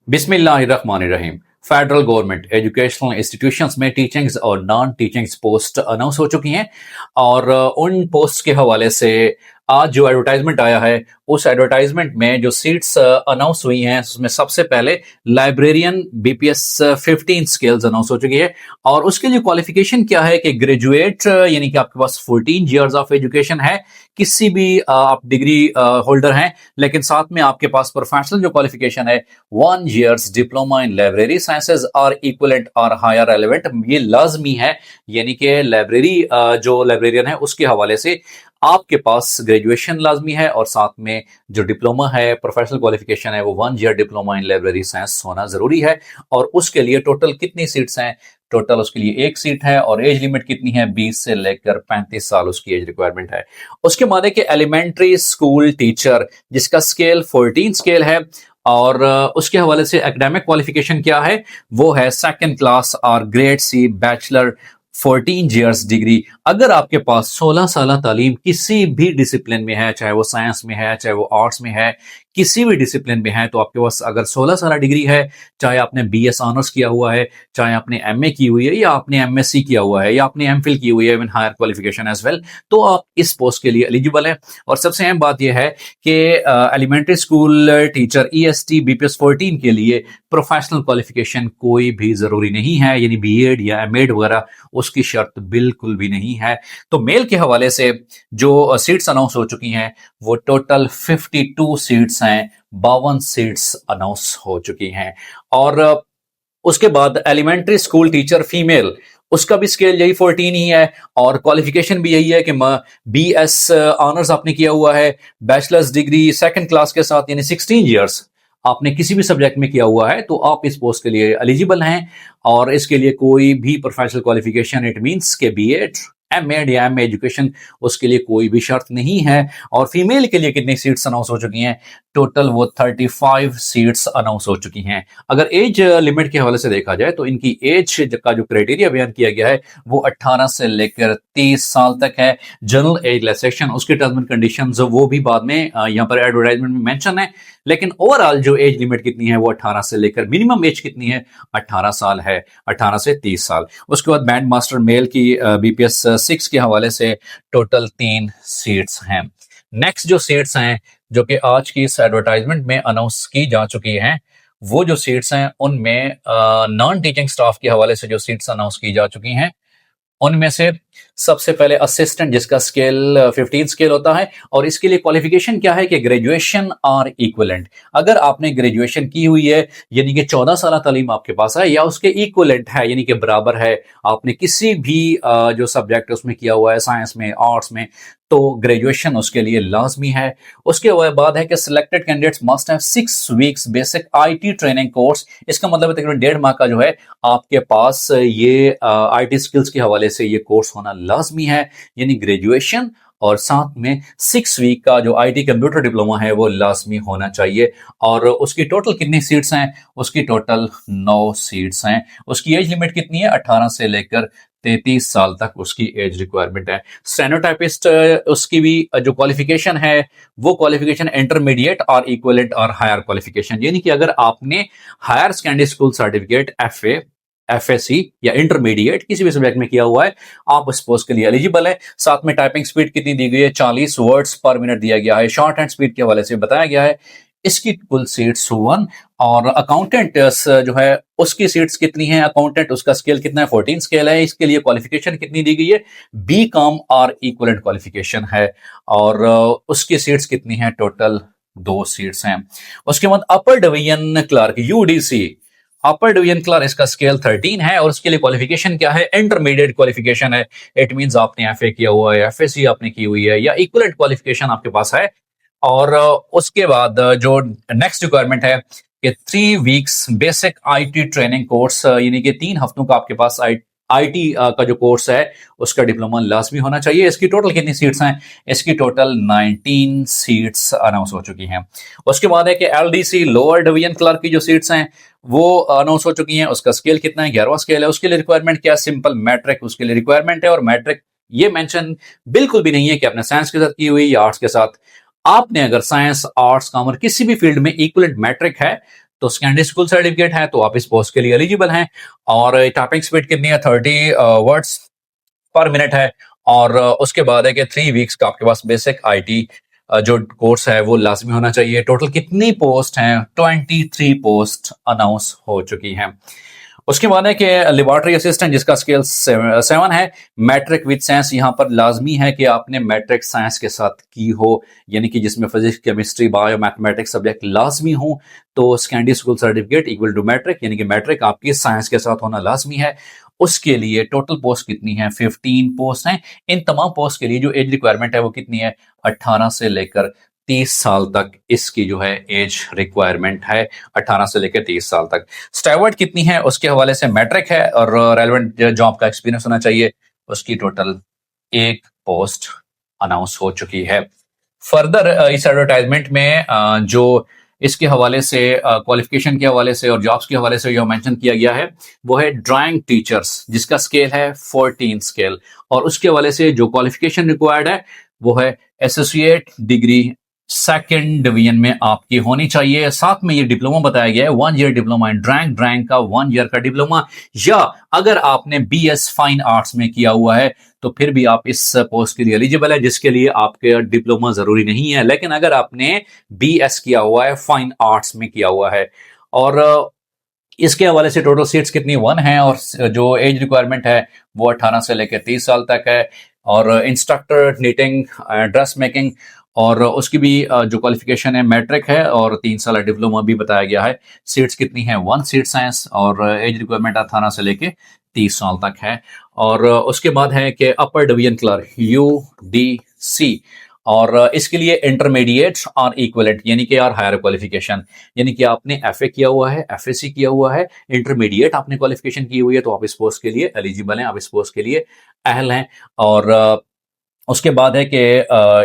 बिस्मिल्लाहिर्रहमानिर्रहीम। Federal government educational institutions में teachings और नॉन टीचिंग्स पोस्ट अनाउंस हो चुकी हैं और उन पोस्ट के हवाले से आज जो एडवर्टाइजमेंट आया है उस एडवर्टाइजमेंट में जो सीट्स अनाउंस हुई हैं उसमें सबसे पहले लाइब्रेरियन बीपीएस 15 स्किल्स अनाउंस हो चुकी है और उसके लिए क्वालिफिकेशन क्या है कि ग्रेजुएट यानी कि आपके पास 14 इयर्स ऑफ एजुकेशन है, किसी भी आप डिग्री होल्डर हैं, लेकिन साथ में आपके पास प्रोफेशनल जो क्वालिफिकेशन है 1 years diploma in library sciences और इक्विवेलेंट और हायर रेलेवेंट ये लाजमी है। यानी कि लाइब्रेरी जो लाइब्रेरियन है उसके हवाले से आपके पास ग्रेजुएशन लाजमी है और साथ में जो डिप्लोमा है प्रोफेशनल क्वालिफिकेशन है वो 1 year diploma in library science होना जरूरी है। और उसके लिए टोटल कितनी सीट्स हैं? टोटल उसके लिए एक सीट है और एज लिमिट कितनी है? 20 से लेकर 35 साल उसकी एज रिक्वायरमेंट है। उसके बाद है कि एलिमेंट्री स्कूल टीचर जिसका स्केल 14 स्केल है और उसके हवाले से एकेडमिक क्वालिफिकेशन क्या है? वो है सेकंड क्लास और grade C bachelor 14 years degree. अगर आपके पास 16 साल तालीम किसी भी डिसिप्लिन में है, चाहे वो साइंस में है, चाहे वो आर्ट्स में है, किसी भी डिसिप्लिन में है, तो आपके पास अगर 16 साल डिग्री है, चाहे आपने बीएस ऑनर्स किया हुआ है, चाहे आपने एमए की हुई है या आपने एमएससी किया हुआ है या आपने एमफिल की हुई है, even higher qualification as well, तो आप इस पोस्ट के लिए एलिजिबल है। और सबसे अहम बात यह है कि elementary school teacher EST BPS 14 के लिए प्रोफेशनल क्वालिफिकेशन कोई भी जरूरी नहीं है, यानी बीएड या एमएड वगैरह उसकी शर्त बिल्कुल भी नहीं है। तो मेल के हवाले से जो सीट्स अनाउंस हो चुकी हैं वो टोटल 52 सीट्स हैं, 52 सीट्स अनाउंस हो चुकी हैं। और उसके बाद एलिमेंट्री स्कूल टीचर फीमेल उसका भी स्केल यही 14 ही है और क्वालिफिकेशन भी यही है कि बीएस ऑनर्स आपने किया हुआ है, बैचलर्स डिग्री सेकंड क्लास के साथ यानी 16 इयर्स आपने किसी भी सब्जेक्ट में किया हुआ है तो आप इस पोस्ट के लिए एलिजिबल हैं। और इसके लिए कोई भी प्रोफेशनल क्वालिफिकेशन इट मींस के बीएड एमएड या एमए एजुकेशन उसके लिए कोई भी शर्त नहीं है। और फीमेल के लिए कितनी सीट्स अनाउंस हो चुकी हैं? टोटल वो 35 सीट्स अनाउंस हो चुकी हैं। अगर एज लिमिट के हवाले से देखा जाए तो इनकी एज का जो क्राइटेरिया बयान किया गया है वो 18 से लेकर 30 साल तक है। जनरल एज रिलैक्सेशन उसके टर्म्स एंड कंडीशंस वो भी बाद में यहाँ पर एडवर्टाइजमेंट में मेंशन है, लेकिन ओवरऑल जो एज लिमिट कितनी है वो 18 से लेकर मिनिमम एज कितनी है? 18 साल है, 18 से 30 साल। उसके बाद बैंड मास्टर मेल की बीपीएस 6 के हवाले से टोटल 3 सीट्स हैं। नेक्स्ट जो सीट्स हैं जो कि आज की इस एडवर्टाइजमेंट में अनाउंस की जा चुकी हैं वो जो सीट्स हैं उनमें नॉन टीचिंग स्टाफ के हवाले से जो सीट्स अनाउंस की जा चुकी हैं उनमें से सबसे पहले असिस्टेंट जिसका स्केल 15 स्केल होता है और इसके लिए क्वालिफिकेशन क्या है कि ग्रेजुएशन और इक्विवेलेंट। अगर आपने ग्रेजुएशन की हुई है यानी कि 14 साल तालीम आपके पास है या उसके इक्विवेलेंट है यानी कि बराबर है, आपने किसी भी जो सब्जेक्ट उसमें किया हुआ है साइंस में आर्ट्स में, तो ग्रेजुएशन उसके लिए लाजमी है। उसके बाद है कि selected candidates must have 6 weeks basic IT training course. इसका मतलब है तकरीबन 1.5 माह का जो है आपके पास ये आईटी स्किल्स के हवाले से ये कोर्स होना लाजमी है, यानी ग्रेजुएशन और साथ में 6 वीक का जो आईटी कंप्यूटर डिप्लोमा है वो लाजमी होना चाहिए। और उसकी टोटल कितनी सीट्स हैं? उसकी टोटल 9 सीट्स हैं। उसकी एज लिमिट कितनी है? 18 से लेकर 33 साल तक उसकी एज रिक्वायरमेंट है। स्टेनोटाइपिस्ट उसकी भी जो क्वालिफिकेशन है वो क्वालिफिकेशन इंटरमीडिएट और इक्विवेलेंट और हायर क्वालिफिकेशन, यानी कि अगर आपने higher secondary school certificate FA FSc या इंटरमीडिएट किसी भी सब्जेक्ट में किया हुआ है आप उस पोस्ट के लिए एलिजिबल है। साथ में टाइपिंग स्पीड कितनी दी गई है? 40 वर्ड्स पर मिनट दिया गया है। शॉर्ट हैंड स्पीड के हवाले से बताया गया है। इसकी कुल सीट्स 1 और अकाउंटेंट जो है उसकी सीट्स कितनी है? अकाउंटेंट उसका स्केल कितना है? 14 स्केल है। इसके लिए क्वालिफिकेशन कितनी दी गई है? बी कॉम और इक्विवेलेंट क्वालिफिकेशन है। और उसकी सीट्स कितनी है? टोटल 2 सीट्स हैं। उसके बाद अपर डिवीजन क्लर्क यूडीसी अपर डिवीजन क्लर्क इसका स्केल 13 है और उसके लिए क्वालिफिकेशन क्या है? इंटरमीडिएट क्वालिफिकेशन है। इट मींस आपने एफए किया हुआ है, एफएससी आपने की हुई है या इक्विवेलेंट क्वालिफिकेशन आपके पास है। और उसके बाद जो नेक्स्ट रिक्वायरमेंट है कि 3 weeks basic IT training course, यानी कि 3 हफ्तों का आपके पास आईटी का जो कोर्स है उसका डिप्लोमा लाजमी होना चाहिए। इसकी टोटल कितनी सीट्स हैं? इसकी टोटल 19 सीट्स अनाउंस हो चुकी हैं। उसके बाद है कि एलडीसी लोअर डिवीजन क्लर्क की जो सीट्स हैं वो अनाउंस हो चुकी हैं। उसका स्केल कितना है? 11वां स्केल है। उसके लिए रिक्वायरमेंट क्या है? सिंपल मैट्रिक उसके लिए रिक्वायरमेंट है। और मैट्रिक ये मेंशन बिल्कुल भी नहीं है कि आपने साइंस के साथ की हुई या आर्ट्स के साथ। आपने अगर साइंस आर्ट्स कॉमर्स किसी भी फील्ड में इक्विवेलेंट मैट्रिक है तो सेकेंडरी स्कूल सर्टिफिकेट है तो आप इस पोस्ट के लिए एलिजिबल हैं। और टाइपिंग स्पीड कितनी है, 30 वर्ड्स पर मिनट है। और उसके बाद है कि 3 वीक्स का आपके पास बेसिक आईटी जो कोर्स है वो लाजमी होना चाहिए। टोटल कितनी पोस्ट हैं, 23 पोस्ट अनाउंस हो चुकी हैं। उसके बाद है कि लेबोरेटरी असिस्टेंट जिसका स्केल 7 है, मैट्रिक विद साइंस, यहाँ पर लाजमी है कि आपने मैट्रिक साइंस के साथ की हो, यानी कि जिसमें physics, chemistry, bio, mathematics subject लाजमी हो। तो secondary school certificate equal to matric, यानी कि मैट्रिक आपकी साइंस के साथ होना लाजमी है। उसके लिए टोटल पोस्ट कितनी है, 15 पोस्ट हैं। इन तमाम पोस्ट के लिए जो एज रिक्वायरमेंट है वो कितनी है, 18 से लेकर 30 साल तक इसकी जो है एज रिक्वायरमेंट है, 18 से लेकर 30 साल तक। स्टाइवर्ड कितनी है उसके हवाले से मैट्रिक है और रेलेवेंट जॉब का एक्सपीरियंस होना चाहिए। उसकी टोटल 1 पोस्ट अनाउंस हो चुकी है। फर्दर इस एडवर्टाइजमेंट में जो इसके हवाले से क्वालिफिकेशन के हवाले से और जॉब्स के हवाले से जो मेंशन किया गया है वो है ड्राइंग टीचर्स, जिसका स्केल है 14 स्केल। और उसके हवाले से जो क्वालिफिकेशन रिक्वायर्ड है वो है एसोसिएट डिग्री 2nd डिवीजन में आपकी होनी चाहिए। साथ में ये डिप्लोमा बताया गया है, 1 year diploma in drawing, drawing का 1 ईयर का डिप्लोमा। या अगर आपने बीएस फाइन आर्ट्स में किया हुआ है तो फिर भी आप इस पोस्ट के लिए एलिजिबल है, जिसके लिए आपके डिप्लोमा जरूरी नहीं है। लेकिन अगर आपने बीएस किया हुआ है, फाइन आर्ट्स में किया हुआ है, और इसके हवाले से टोटल सीट्स कितनी 1 है, और जो एज रिक्वायरमेंट है वो 18 से लेकर 30 साल तक है। और इंस्ट्रक्टर नीटिंग, ड्रेस मेकिंग, और उसकी भी जो क्वालिफिकेशन है मैट्रिक है और 3 साल डिप्लोमा भी बताया गया है। सीट्स कितनी है, 1 सीट साइंस, और एज रिक्वायरमेंट 18 से लेके 30 साल तक है। और उसके बाद है कि अपर डिवीजन क्लर्क यूडीसी, और इसके लिए इंटरमीडिएट और इक्विवेलेंट यानी कि यार हायर क्वालिफिकेशन, यानी कि आपने एफए किया हुआ है, एफएससी किया हुआ है, इंटरमीडिएट आपने क्वालिफिकेशन की हुई है, तो आप इस पोस्ट के लिए एलिजिबल हैं, आप इस पोस्ट के लिए अहल हैं। और उसके बाद है कि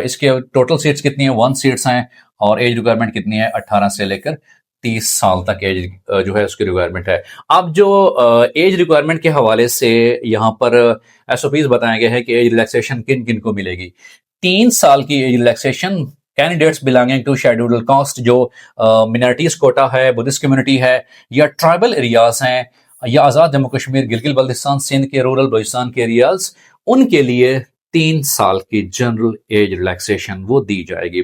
इसके टोटल सीट्स कितनी है, 1 सीट्स हैं, और एज रिक्वायरमेंट कितनी है, 18 से लेकर 30 साल तक एज जो है उसकी रिक्वायरमेंट है। अब जो एज रिक्वायरमेंट के हवाले से यहाँ पर एसओपीज बताया गया है कि एज रिलैक्सेशन किन किन को मिलेगी। 3 साल की age relaxation candidates belonging to scheduled caste, जो मिनॉरिटीज कोटा है, बुद्धिस्ट कम्युनिटी है, या ट्राइबल एरियाज हैं, या आज़ाद जम्मू कश्मीर, गिलगित बल्तिस्तान, सिंध के रूरल बलूचिस्तान के एरियाज, उनके लिए 3 साल की जनरल एज रिलैक्सेशन वो दी जाएगी।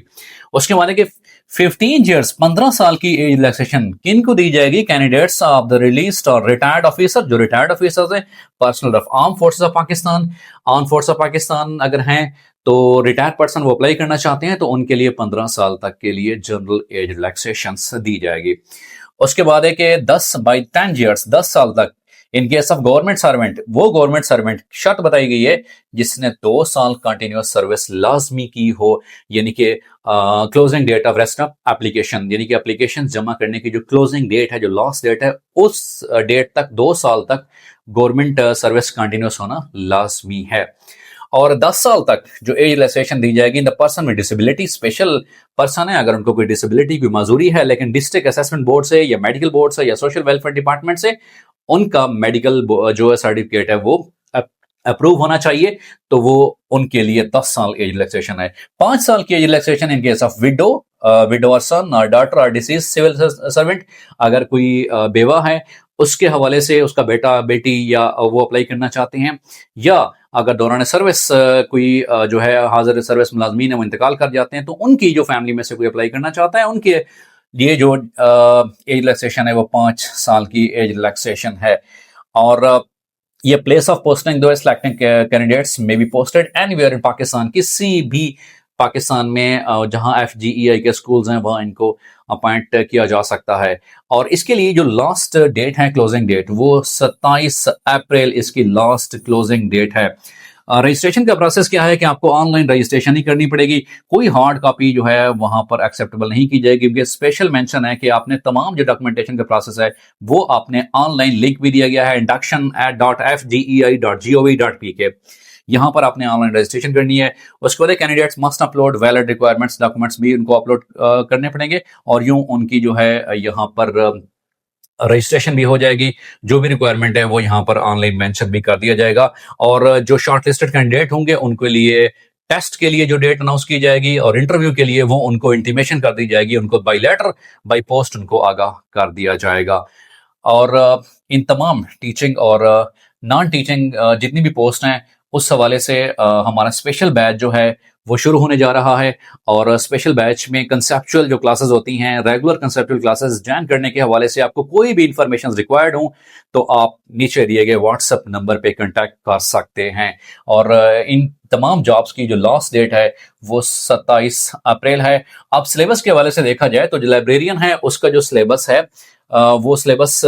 उसके बाद है कि 15 ईयर्स 15 साल की एज रिलैक्सेशन किन को दी जाएगी, कैंडिडेट्स ऑफ द रिलीज्ड और रिटायर्ड ऑफिसर, जो रिटायर्ड ऑफिसर्स हैं, personal of arm forces of Pakistan, arm force of Pakistan अगर हैं तो रिटायर्ड पर्सन वो अप्लाई करना चाहते हैं तो उनके लिए 15 साल तक के लिए जनरल एज रिलैक्सेशन दी जाएगी। उसके बाद है कि 10 ईयर्स 10 साल तक इन केस ऑफ गवर्नमेंट सर्वेंट, वो गवर्नमेंट सर्वेंट शर्त बताई गई है जिसने 2 साल कंटिन्यूअस सर्विस लाजमी की हो, यानी कि closing date of rest of application, यानी कि एप्लीकेशन जमा करने की जो क्लोजिंग डेट है, जो लास्ट डेट है, उस डेट तक 2 साल तक गवर्नमेंट सर्विस कंटिन्यूअस होना लाजमी है। और 10 साल तक जो एज रिलैक्सेशन दी जाएगी द पर्सन में डिसेबिलिटी, स्पेशल पर्सन है, अगर उनको कोई डिसेबिलिटी की माजूरी है, लेकिन डिस्ट्रिक्ट असेसमेंट बोर्ड से या मेडिकल बोर्ड से या सोशल वेलफेयर डिपार्टमेंट से उनका मेडिकल जो सर्टिफिकेट है वो अप्रूव होना चाहिए, तो वो उनके लिए 10 साल एज रिलैक्सेशन है। 5 साल की age relaxation in case of widow, widower son और डॉटर और डिसीज सिविल सर्वेंट, अगर कोई बेवा है उसके हवाले से उसका बेटा बेटी या वो अप्लाई करना चाहते हैं, या अगर दौरान सर्विस कोई जो है हाजिर सर्विस मुलाजमीन है वो इंतकाल कर जाते हैं तो उनकी जो फैमिली में से कोई अप्लाई करना चाहता है उनके लिए जो एज रिलैक्सेशन है वो 5 साल की एज रिलैक्सेशन है। और ये प्लेस ऑफ पोस्टिंग दो सिलेक्टिंग कैंडिडेट्स में be posted anywhere in Pakistan, किसी भी पाकिस्तान में जहां FGEI के स्कूल्स हैं वहां इनको अपॉइंट किया जा सकता है। और इसके लिए जो लास्ट डेट है क्लोजिंग डेट वो 27 अप्रैल इसकी लास्ट क्लोजिंग डेट है। रजिस्ट्रेशन का प्रोसेस क्या है कि आपको ऑनलाइन रजिस्ट्रेशन ही करनी पड़ेगी, कोई हार्ड कॉपी जो है वहां पर एक्सेप्टेबल नहीं की जाएगी, क्योंकि स्पेशल मेंशन है कि आपने तमाम जो डॉक्यूमेंटेशन का प्रोसेस है वो आपने ऑनलाइन लिंक भी दिया गया है induction@fgei.gov.pk, यहाँ पर आपने ऑनलाइन रजिस्ट्रेशन करनी है। उसके बाद candidates must upload valid requirements documents भी उनको अपलोड करने पड़ेंगे, और यूं उनकी जो है यहाँ पर रजिस्ट्रेशन भी हो जाएगी, जो भी रिक्वायरमेंट है वो यहाँ पर ऑनलाइन मेंशन भी कर दिया जाएगा। और जो शॉर्टलिस्टेड कैंडिडेट होंगे उनके लिए टेस्ट के लिए जो डेट अनाउंस की जाएगी और इंटरव्यू के लिए वो उनको इंटीमेशन कर दी जाएगी, उनको बाई लेटर बाई पोस्ट उनको आगाह कर दिया जाएगा। और इन तमाम टीचिंग और नॉन टीचिंग जितनी भी पोस्ट हैं उस हवाले से हमारा स्पेशल बैच जो है वो शुरू होने जा रहा है। और स्पेशल बैच में कंसेप्चुअल जो क्लासेस होती हैं, रेगुलर कंसेप्चुअल क्लासेस ज्वाइन करने के हवाले से आपको कोई भी इंफॉर्मेशन रिक्वायर्ड हो तो आप नीचे दिए गए व्हाट्सएप नंबर पे कांटेक्ट कर सकते हैं। और इन तमाम जॉब्स की जो लास्ट डेट है वो 27 अप्रैल है। अब सिलेबस के हवाले से देखा जाए तो जो लाइब्रेरियन है उसका जो सिलेबस है वो सिलेबस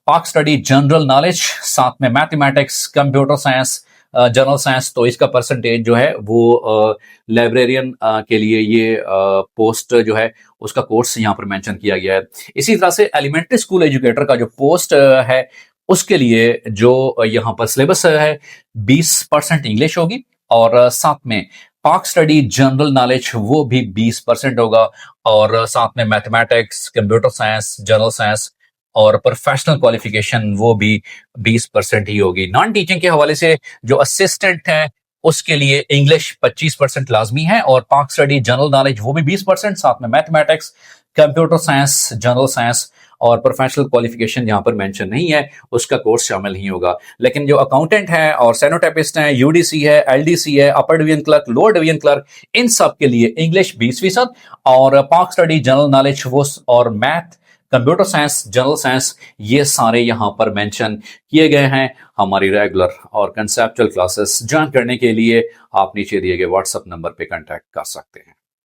पाक स्टडी, जनरल नॉलेज, साथ में mathematics, computer science, general science, तो इसका परसेंटेज जो है वो लाइब्रेरियन के लिए ये पोस्ट जो है उसका कोर्स यहाँ पर मेंशन किया गया है। इसी तरह से एलिमेंट्री स्कूल एजुकेटर का जो पोस्ट है उसके लिए जो यहाँ पर सिलेबस है 20% इंग्लिश होगी और साथ में पाक स्टडी, जनरल नॉलेज वो भी 20% होगा और साथ में mathematics, computer science, general science और प्रोफेशनल क्वालिफिकेशन वो भी 20% ही होगी। नॉन टीचिंग के हवाले से जो असिस्टेंट है उसके लिए इंग्लिश 25% लाजमी है और पाक स्टडी, जनरल नॉलेज वो भी 20%, साथ में mathematics, computer science, general science और प्रोफेशनल क्वालिफिकेशन यहाँ पर मेंशन नहीं है, उसका कोर्स शामिल नहीं होगा। लेकिन जो अकाउंटेंट है और स्टेनोटाइपिस्ट है, यूडीसी है, एलडीसी है, upper division clerk, lower division clerk, इन सब के लिए इंग्लिश 20% और पाक स्टडी, जनरल नॉलेज वो और math, computer science, general science ये सारे यहाँ पर मेंशन किए गए हैं। हमारी रेगुलर और कंसेप्चुअल क्लासेस ज्वाइन करने के लिए आप नीचे दिए गए व्हाट्सएप नंबर पे कांटेक्ट कर सकते हैं।